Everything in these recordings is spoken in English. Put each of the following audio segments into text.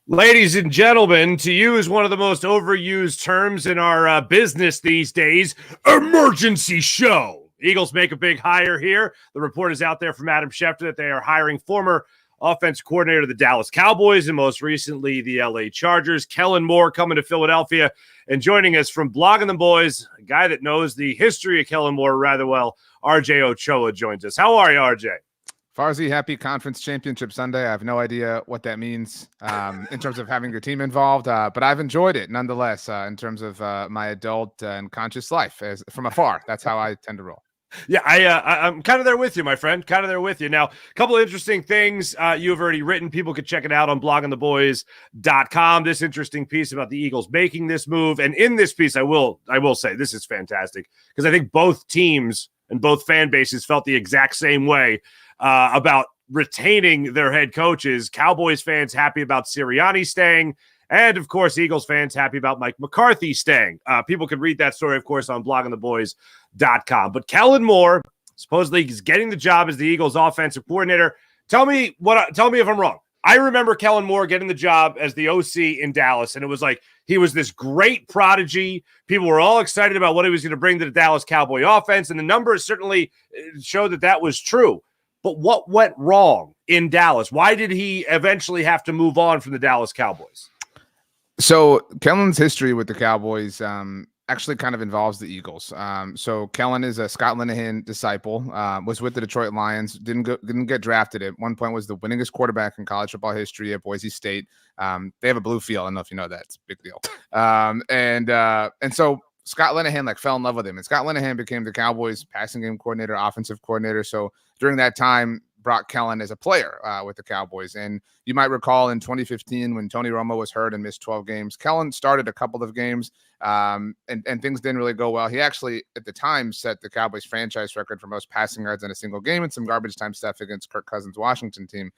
Ladies and gentlemen, to use one of the most overused terms in our business these days, emergency show. Eagles make a big hire here. The report is out there from Adam Schefter that they are hiring former offense coordinator of the Dallas Cowboys and most recently the LA Chargers, Kellen Moore, coming to Philadelphia. And joining us from Blogging the Boys, a guy that knows the history of Kellen Moore rather well, RJ Ochoa joins us. How are you, RJ? Farzy, happy conference championship Sunday. I have no idea what that means in terms of having your team involved, but I've enjoyed it nonetheless in terms of my adult and conscious life from afar. That's how I tend to roll. Yeah, I'm kind of there with you, my friend. Kind of there with you. Now, a couple of interesting things you've already written. People could check it out on bloggingtheboys.com. This interesting piece about the Eagles making this move. And in this piece, I will say this is fantastic because I think both teams and both fan bases felt the exact same way about retaining their head coaches. Cowboys fans happy about Sirianni staying. And, of course, Eagles fans happy about Mike McCarthy staying. People can read that story, of course, on bloggingtheboys.com. But Kellen Moore supposedly is getting the job as the Eagles offensive coordinator. Tell me if I'm wrong. I remember Kellen Moore getting the job as the OC in Dallas, and it was like he was this great prodigy. People were all excited about what he was going to bring to the Dallas Cowboy offense, and the numbers certainly showed that was true. But what went wrong in Dallas? Why did he eventually have to move on from the Dallas Cowboys? So Kellen's history with the Cowboys actually kind of involves the Eagles. So Kellen is a Scott Linehan disciple, was with the Detroit Lions, didn't get drafted. At one point was the winningest quarterback in college football history at Boise State. They have a blue field. I don't know if you know that. It's a big deal. And so Scott Linehan fell in love with him, and Scott Linehan became the Cowboys passing game coordinator, offensive coordinator. So during that time, brought Kellen as a player with the Cowboys. And you might recall in 2015 when Tony Romo was hurt and missed 12 games, Kellen started a couple of games and things didn't really go well. He actually, at the time, set the Cowboys franchise record for most passing yards in a single game and some garbage time stuff against Kirk Cousins' Washington team.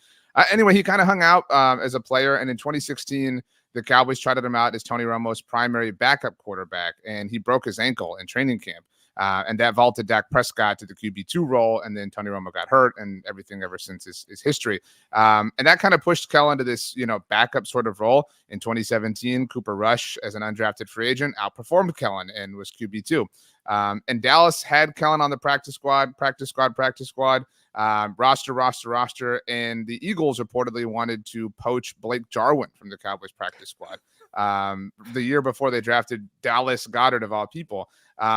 Anyway, he kind of hung out as a player. And in 2016, the Cowboys trotted him out as Tony Romo's primary backup quarterback, and he broke his ankle in training camp. And that vaulted Dak Prescott to the QB2 role, and then Tony Romo got hurt, and everything ever since is history. And that kind of pushed Kellen to this, backup sort of role. In 2017, Cooper Rush, as an undrafted free agent, outperformed Kellen and was QB2. And Dallas had Kellen on the practice squad, roster, and the Eagles reportedly wanted to poach Blake Jarwin from the Cowboys practice squad the year before they drafted Dallas Goedert, of all people.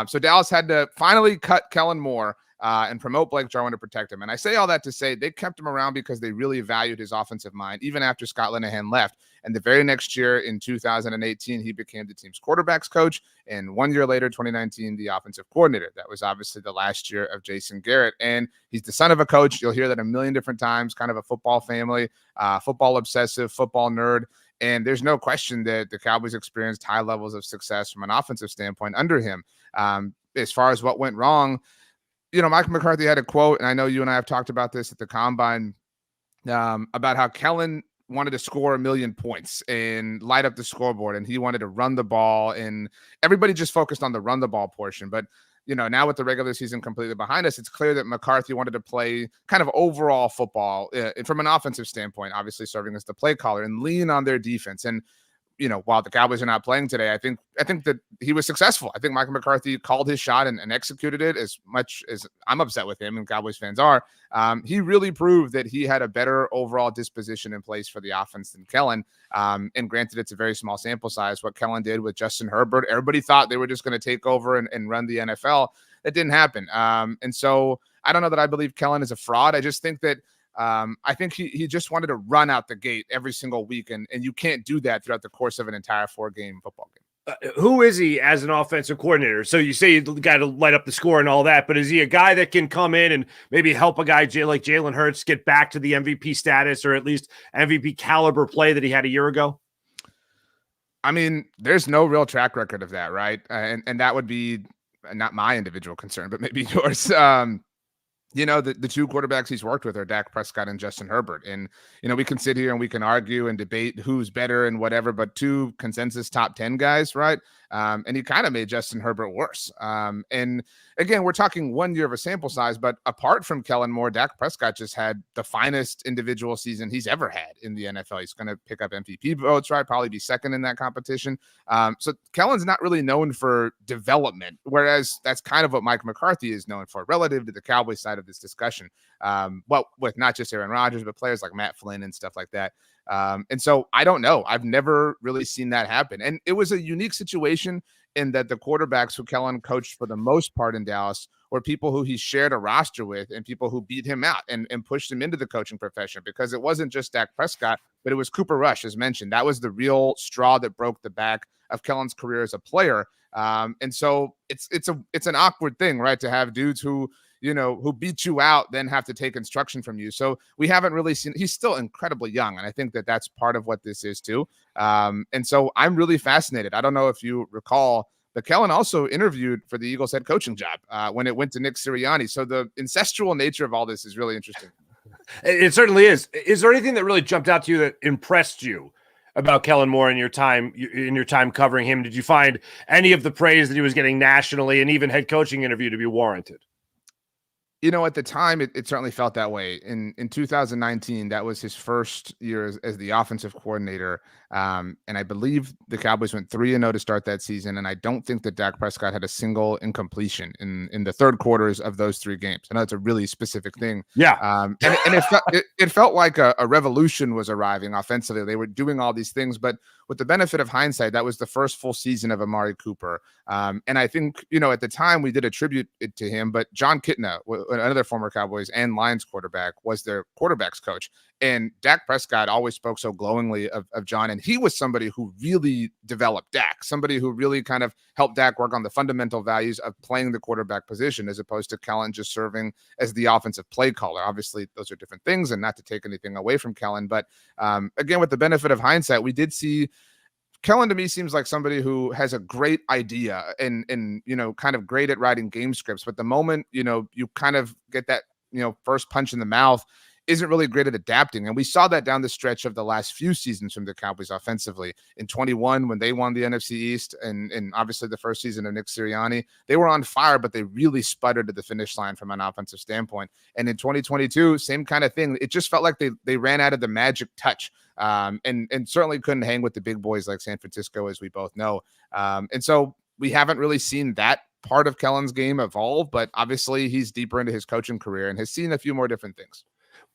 So Dallas had to finally cut Kellen Moore and promote Blake Jarwin to protect him. And I say all that to say they kept him around because they really valued his offensive mind, even after Scott Linehan left. And the very next year, in 2018, he became the team's quarterbacks coach. And 1 year later, 2019, the offensive coordinator. That was obviously the last year of Jason Garrett. And he's the son of a coach. You'll hear that a million different times, kind of a football family, football obsessive, football nerd. And there's no question that the Cowboys experienced high levels of success from an offensive standpoint under him. As far as what went wrong, Mike McCarthy had a quote, and I know you and I have talked about this at the Combine, about how Kellen wanted to score 1 million points and light up the scoreboard, and he wanted to run the ball, and everybody just focused on the run the ball portion. But now with the regular season completely behind us, it's clear that McCarthy wanted to play kind of overall football from an offensive standpoint, obviously serving as the play caller, and lean on their defense. And while the Cowboys are not playing today, I think that he was successful. I think Mike McCarthy called his shot and executed it. As much as I'm upset with him, and Cowboys fans are, he really proved that he had a better overall disposition in place for the offense than Kellen. And granted, it's a very small sample size. What Kellen did with Justin Herbert, everybody thought they were just going to take over and run the NFL. That didn't happen. And so I don't know that I believe Kellen is a fraud. I just think that I think he just wanted to run out the gate every single week, and you can't do that throughout the course of an entire 4-game football game. Who is he as an offensive coordinator? So you say you got to light up the score and all that, but is he a guy that can come in and maybe help a guy like Jalen Hurts get back to the MVP status, or at least MVP caliber play that he had a year ago? I mean, there's no real track record of that, right? And that would be not my individual concern, but maybe yours. The two quarterbacks he's worked with are Dak Prescott and Justin Herbert. And, we can sit here and we can argue and debate who's better and whatever, but two consensus top 10 guys, right? And he kind of made Justin Herbert worse. And again, we're talking 1 year of a sample size, but apart from Kellen Moore, Dak Prescott just had the finest individual season he's ever had in the NFL. He's going to pick up MVP votes, right? Probably be second in that competition. So Kellen's not really known for development, whereas that's kind of what Mike McCarthy is known for relative to the Cowboys side of this discussion. Well, with not just Aaron Rodgers, but players like Matt Flynn and stuff like that. And so I don't know. I've never really seen that happen. And it was a unique situation in that the quarterbacks who Kellen coached for the most part in Dallas were people who he shared a roster with and people who beat him out and pushed him into the coaching profession, because it wasn't just Dak Prescott, but it was Cooper Rush, as mentioned. That was the real straw that broke the back of Kellen's career as a player. And so it's an awkward thing, right? To have dudes who beat you out, then have to take instruction from you. So we haven't really seen, he's still incredibly young. And I think that that's part of what this is too. And so I'm really fascinated. I don't know if you recall, but Kellen also interviewed for the Eagles head coaching job when it went to Nick Sirianni. So the incestual nature of all this is really interesting. It certainly is. Is there anything that really jumped out to you that impressed you about Kellen Moore in your time covering him? Did you find any of the praise that he was getting nationally and even head coaching interview to be warranted? At the time, it certainly felt that way. In 2019, that was his first year as the offensive coordinator. And I believe the Cowboys went 3-0 to start that season. And I don't think that Dak Prescott had a single incompletion in the third quarters of those 3 games. I know it's a really specific thing. Yeah. And it felt like a revolution was arriving offensively. They were doing all these things, but with the benefit of hindsight, that was the first full season of Amari Cooper. And I think, at the time we did attribute it to him, but John Kitna, another former Cowboys and Lions quarterback, was their quarterback's coach. And Dak Prescott always spoke so glowingly of John. And he was somebody who really developed Dak, somebody who really kind of helped Dak work on the fundamental values of playing the quarterback position, as opposed to Kellen just serving as the offensive play caller. Obviously, those are different things, and not to take anything away from Kellen. But again, with the benefit of hindsight, we did see Kellen, to me, seems like somebody who has a great idea and kind of great at writing game scripts. But the moment, you kind of get that, first punch in the mouth, isn't really great at adapting. And we saw that down the stretch of the last few seasons from the Cowboys offensively. In 21, when they won the NFC East, and obviously the first season of Nick Sirianni, they were on fire, but they really sputtered to the finish line from an offensive standpoint. And in 2022, same kind of thing. It just felt like they ran out of the magic touch. And certainly couldn't hang with the big boys like San Francisco, as we both know. And so we haven't really seen that part of Kellen's game evolve, but obviously he's deeper into his coaching career and has seen a few more different things.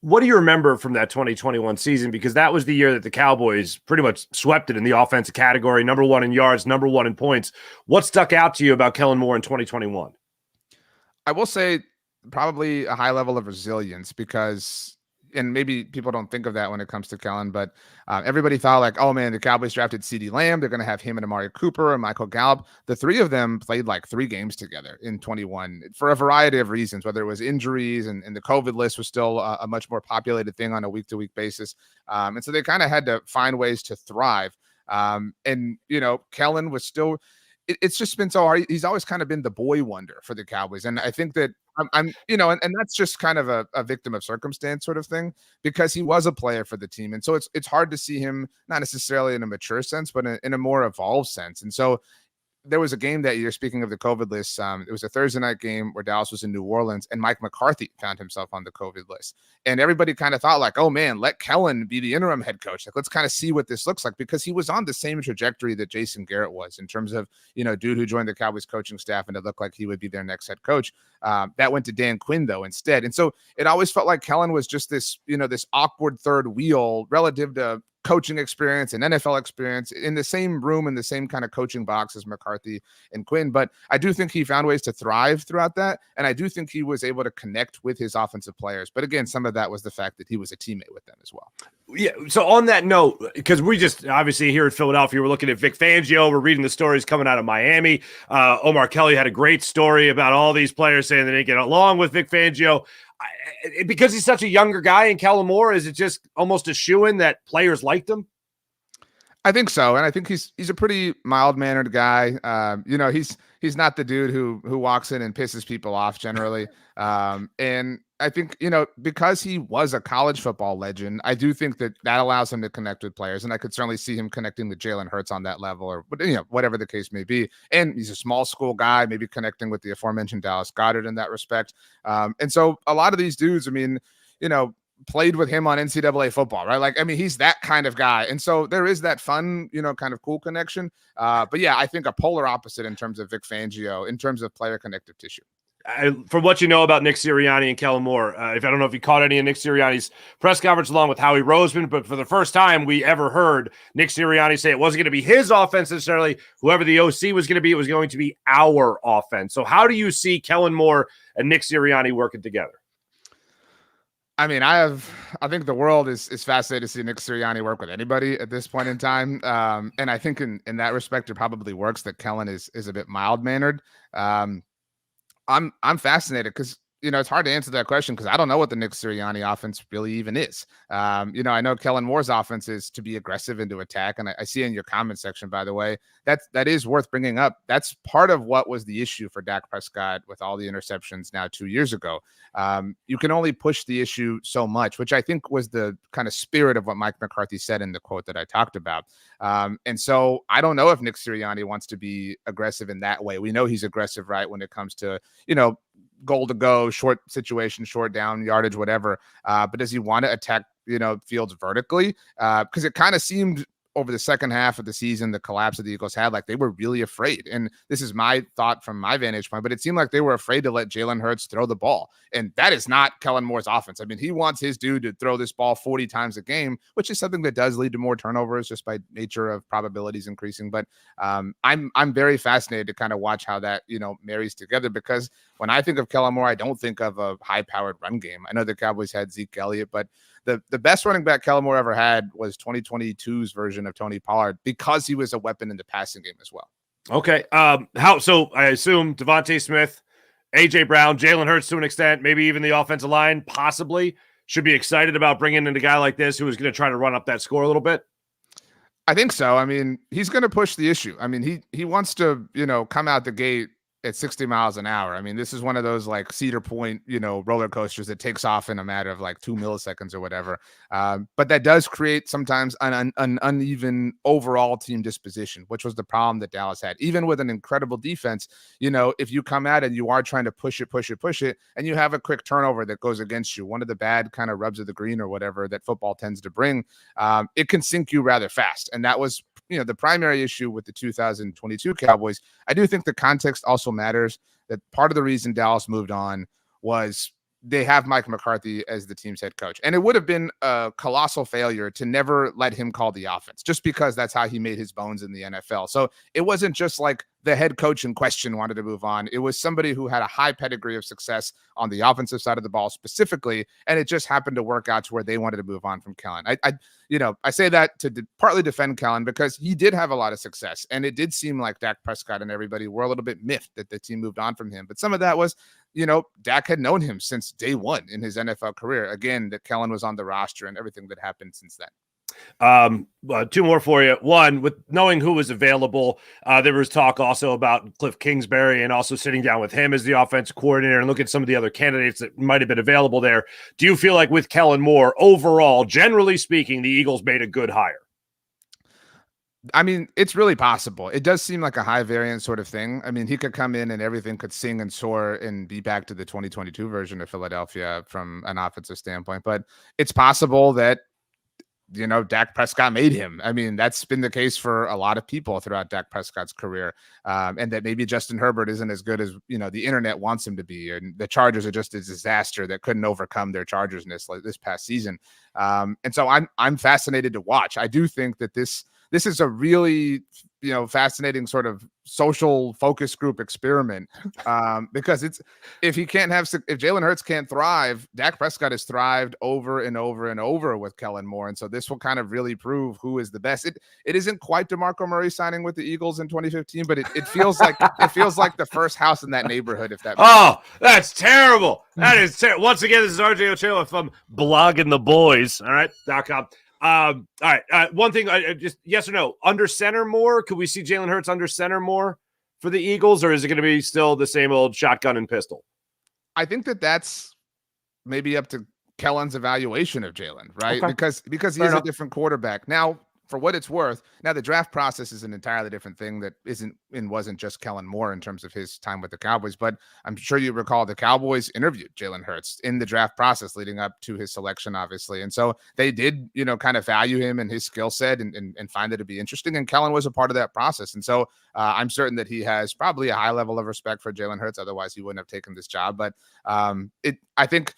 What do you remember from that 2021 season? Because that was the year that the Cowboys pretty much swept it in the offensive category, number 1 in yards, number 1 in points. What stuck out to you about Kellen Moore in 2021? I will say probably a high level of resilience, because and maybe people don't think of that when it comes to Kellen, but everybody thought like, oh man, the Cowboys drafted CeeDee Lamb. They're going to have him and Amari Cooper and Michael Gallup. The 3 of them played like 3 games together in 21 for a variety of reasons, whether it was injuries and the COVID list was still a much more populated thing on a week-to-week basis. And so they kind of had to find ways to thrive. And, Kellen was still, it's just been so hard. He's always kind of been the boy wonder for the Cowboys. And I think that and that's just kind of a victim of circumstance sort of thing, because he was a player for the team. And so it's hard to see him, not necessarily in a mature sense, but in a more evolved sense. And so there was a game that year, speaking of the COVID list, it was a Thursday night game where Dallas was in New Orleans, and Mike McCarthy found himself on the COVID list. And everybody kind of thought like, oh man, let Kellen be the interim head coach. Like, let's kind of see what this looks like, because he was on the same trajectory that Jason Garrett was in terms of, dude who joined the Cowboys coaching staff and it looked like he would be their next head coach. That went to Dan Quinn though instead. And so it always felt like Kellen was just this, this awkward third wheel relative to coaching experience and NFL experience in the same room, in the same kind of coaching box as McCarthy and Quinn. But I do think he found ways to thrive throughout that. And I do think he was able to connect with his offensive players. But again, some of that was the fact that he was a teammate with them as well. Yeah. So on that note, because we just obviously here in Philadelphia, we're looking at Vic Fangio. We're reading the stories coming out of Miami. Omar Kelly had a great story about all these players saying they didn't get along with Vic Fangio. Because he's such a younger guy, and Kellen Moore, is it just almost a shoo-in that players liked him? I think so, and I think he's a pretty mild-mannered guy. He's not the dude who walks in and pisses people off generally. And I think, because he was a college football legend, I do think that allows him to connect with players, and I could certainly see him connecting with Jalen Hurts on that level, or whatever the case may be. And he's a small school guy, maybe connecting with the aforementioned Dallas Goedert in that respect. And so a lot of these dudes, played with him on NCAA football, right? Like, he's that kind of guy. And so there is that fun, kind of cool connection. But yeah, I think a polar opposite in terms of Vic Fangio, in terms of player connective tissue. From what you know about Nick Sirianni and Kellen Moore, I don't know if you caught any of Nick Sirianni's press conference along with Howie Roseman, but for the first time we ever heard Nick Sirianni say it wasn't going to be his offense necessarily. Whoever the OC was going to be, it was going to be our offense. So how do you see Kellen Moore and Nick Sirianni working together? I think the world is fascinated to see Nick Sirianni work with anybody at this point in time. And I think in that respect, it probably works that Kellen is a bit mild-mannered. I'm fascinated because, it's hard to answer that question because I don't know what the Nick Sirianni offense really even is. I know Kellen Moore's offense is to be aggressive and to attack. And I see in your comment section, by the way, that is worth bringing up. That's part of what was the issue for Dak Prescott with all the interceptions now 2 years ago. You can only push the issue so much, which I think was the kind of spirit of what Mike McCarthy said in the quote that I talked about. And so I don't know if Nick Sirianni wants to be aggressive in that way. We know he's aggressive, right, when it comes to, goal to go, short situation, short down, yardage, whatever. But does he want to attack, fields vertically? Because it kind of seemed over the second half of the season, the collapse that the Eagles had, like they were really afraid. And this is my thought from my vantage point, but it seemed like they were afraid to let Jalen Hurts throw the ball. And that is not Kellen Moore's offense. He wants his dude to throw this ball 40 times a game, which is something that does lead to more turnovers just by nature of probabilities increasing. But I'm very fascinated to kind of watch how that, marries together, because when I think of Kellen Moore, I don't think of a high-powered run game. I know the Cowboys had Zeke Elliott, but the best running back Kellen Moore ever had was 2022's version of Tony Pollard, because he was a weapon in the passing game as well. Okay. So I assume Devontae Smith, AJ Brown, Jalen Hurts to an extent, maybe even the offensive line possibly should be excited about bringing in a guy like this who is going to try to run up that score a little bit. I think so. He's going to push the issue. He wants to, come out the gate at 60 miles an hour. This is one of those like Cedar Point, roller coasters that takes off in a matter of like 2 milliseconds or whatever. But that does create sometimes an uneven overall team disposition, which was the problem that Dallas had. Even with an incredible defense, if you come out and you are trying to push it, and you have a quick turnover that goes against you, one of the bad kind of rubs of the green or whatever that football tends to bring, it can sink you rather fast. And that was the primary issue with the 2022 Cowboys. I do think the context also matters. That part of the reason Dallas moved on was they have Mike McCarthy as the team's head coach. And it would have been a colossal failure to never let him call the offense, just because that's how he made his bones in the NFL. So it wasn't just like the head coach in question wanted to move on. It was somebody who had a high pedigree of success on the offensive side of the ball specifically, and it just happened to work out to where they wanted to move on from Kellen. I say that to partly defend Kellen, because he did have a lot of success, and it did seem like Dak Prescott and everybody were a little bit miffed that the team moved on from him. But some of that was, Dak had known him since day one in his NFL career. Again, that Kellen was on the roster and everything that happened since then. Two more for you. One, with knowing who was available, there was talk also about Cliff Kingsbury and also sitting down with him as the offensive coordinator and look at some of the other candidates that might have been available there. Do you feel like with Kellen Moore, overall, generally speaking, the Eagles made a good hire? It's really possible. It does seem like a high variance sort of thing. He could come in and everything could sing and soar and be back to the 2022 version of Philadelphia from an offensive standpoint. But it's possible that, Dak Prescott made him. That's been the case for a lot of people throughout Dak Prescott's career. And that maybe Justin Herbert isn't as good as, the internet wants him to be. And the Chargers are just a disaster that couldn't overcome their Chargersness like this past season. And so I'm fascinated to watch. I do think that this is a really, fascinating sort of social focus group experiment, because if Jalen Hurts can't thrive, Dak Prescott has thrived over and over and over with Kellen Moore. And so this will kind of really prove who is the best. It isn't quite DeMarco Murray signing with the Eagles in 2015, but it feels like the first house in that neighborhood. If that makes sense. That's terrible. That is terrible. Once again, this is RJ Ochoa from bloggingtheboys. All right. .com. All right. One thing, just yes or no, under center more? Could we see Jalen Hurts under center more for the Eagles, or is it going to be still the same old shotgun and pistol? I think that's maybe up to Kellen's evaluation of Jalen, right? Okay. Because he is a different quarterback. Now, for what it's worth, now the draft process is an entirely different thing that wasn't just Kellen Moore in terms of his time with the Cowboys, but I'm sure you recall the Cowboys interviewed Jalen Hurts in the draft process leading up to his selection, obviously. And so they did, kind of value him and his skill set and find it to be interesting. And Kellen was a part of that process. And so I'm certain that he has probably a high level of respect for Jalen Hurts. Otherwise, he wouldn't have taken this job. But I think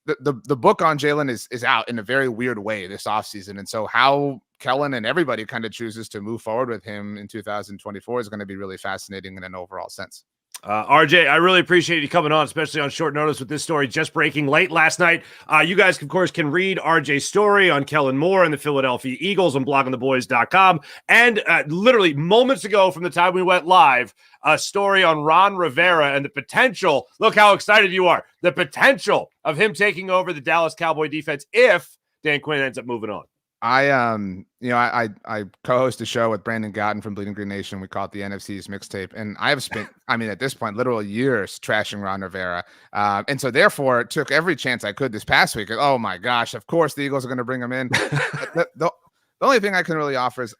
the book on Jalen is out in a very weird way this offseason. And so how Kellen and everybody kind of chooses to move forward with him in 2024 is going to be really fascinating in an overall sense. RJ, I really appreciate you coming on, especially on short notice with this story just breaking late last night. You guys, of course, can read RJ's story on Kellen Moore and the Philadelphia Eagles on bloggingtheboys.com. And literally moments ago from the time we went live, a story on Ron Rivera and the potential. Look how excited you are. The potential of him taking over the Dallas Cowboy defense if Dan Quinn ends up moving on. I co-host a show with Brandon Gotten from Bleeding Green Nation. We call it the NFC's mixtape. And I have spent, at this point, literal years trashing Ron Rivera. And so therefore took every chance I could this past week. Oh my gosh, of course the Eagles are going to bring him in. the only thing I can really offer is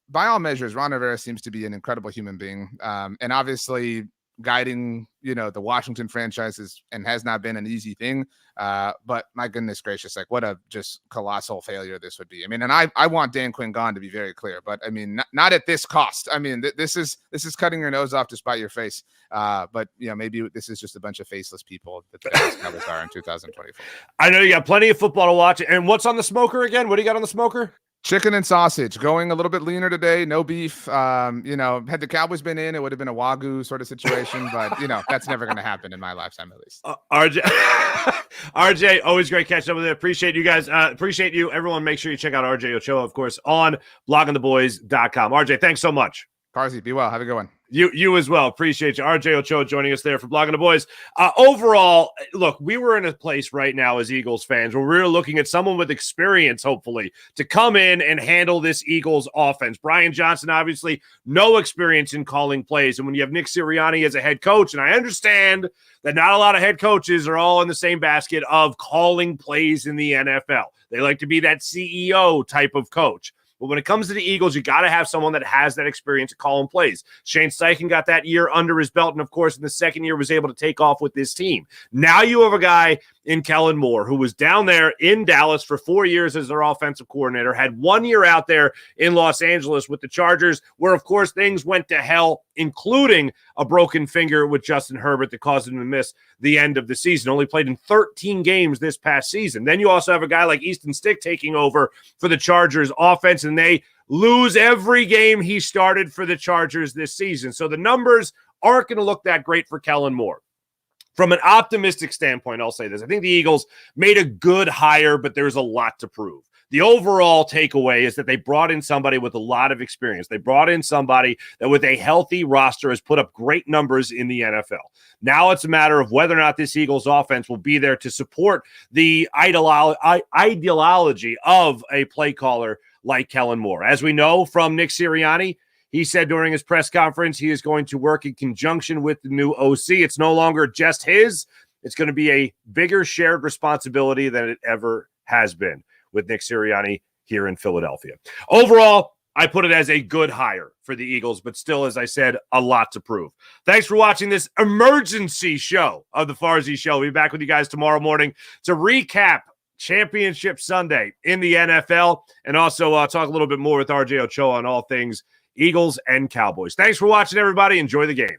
by all measures, Ron Rivera seems to be an incredible human being. And obviously guiding, the Washington franchises and has not been an easy thing. But my goodness gracious, like what a just colossal failure this would be. And I want Dan Quinn gone, to be very clear, but not at this cost. This is cutting your nose off to spite your face. But maybe this is just a bunch of faceless people that the Dallas Cowboys are in 2024. I know you got plenty of football to watch. And what's on the smoker again? What do you got on the smoker? Chicken and sausage, going a little bit leaner today. No beef. Had the Cowboys been in, it would have been a Wagyu sort of situation, but that's never going to happen in my lifetime, at least. RJ, always great catching up with you. Appreciate you guys. Appreciate you. Everyone, make sure you check out RJ Ochoa, of course, on bloggingtheboys.com. RJ, thanks so much. Carsey, be well. Have a good one. You as well. Appreciate you. RJ Ochoa joining us there for Blogging the Boys. Overall, look, we were in a place right now as Eagles fans where we were looking at someone with experience, hopefully, to come in and handle this Eagles offense. Brian Johnson, obviously, no experience in calling plays. And when you have Nick Sirianni as a head coach, and I understand that not a lot of head coaches are all in the same basket of calling plays in the NFL. They like to be that CEO type of coach. But when it comes to the Eagles, you got to have someone that has that experience of calling plays. Shane Steichen got that year under his belt, and of course, in the second year was able to take off with this team. Now you have a guy in Kellen Moore who was down there in Dallas for 4 years as their offensive coordinator, had 1 year out there in Los Angeles with the Chargers, where, of course, things went to hell, including a broken finger with Justin Herbert that caused him to miss the end of the season. Only played in 13 games this past season. Then you also have a guy like Easton Stick taking over for the Chargers offense, and they lose every game he started for the Chargers this season. So the numbers aren't going to look that great for Kellen Moore. From an optimistic standpoint, I'll say this. I think the Eagles made a good hire, but there's a lot to prove. The overall takeaway is that they brought in somebody with a lot of experience. They brought in somebody that with a healthy roster has put up great numbers in the NFL. Now it's a matter of whether or not this Eagles offense will be there to support the ideology of a play caller like Kellen Moore. As we know from Nick Sirianni, he said during his press conference he is going to work in conjunction with the new OC. It's no longer just his. It's going to be a bigger shared responsibility than it ever has been with Nick Sirianni here in Philadelphia. Overall, I put it as a good hire for the Eagles, but still, as I said, a lot to prove. Thanks for watching this emergency show of the Farzy Show. We'll be back with you guys tomorrow morning to recap Championship Sunday in the NFL and also talk a little bit more with RJ Ochoa on all things Eagles and Cowboys. Thanks for watching, everybody. Enjoy the game.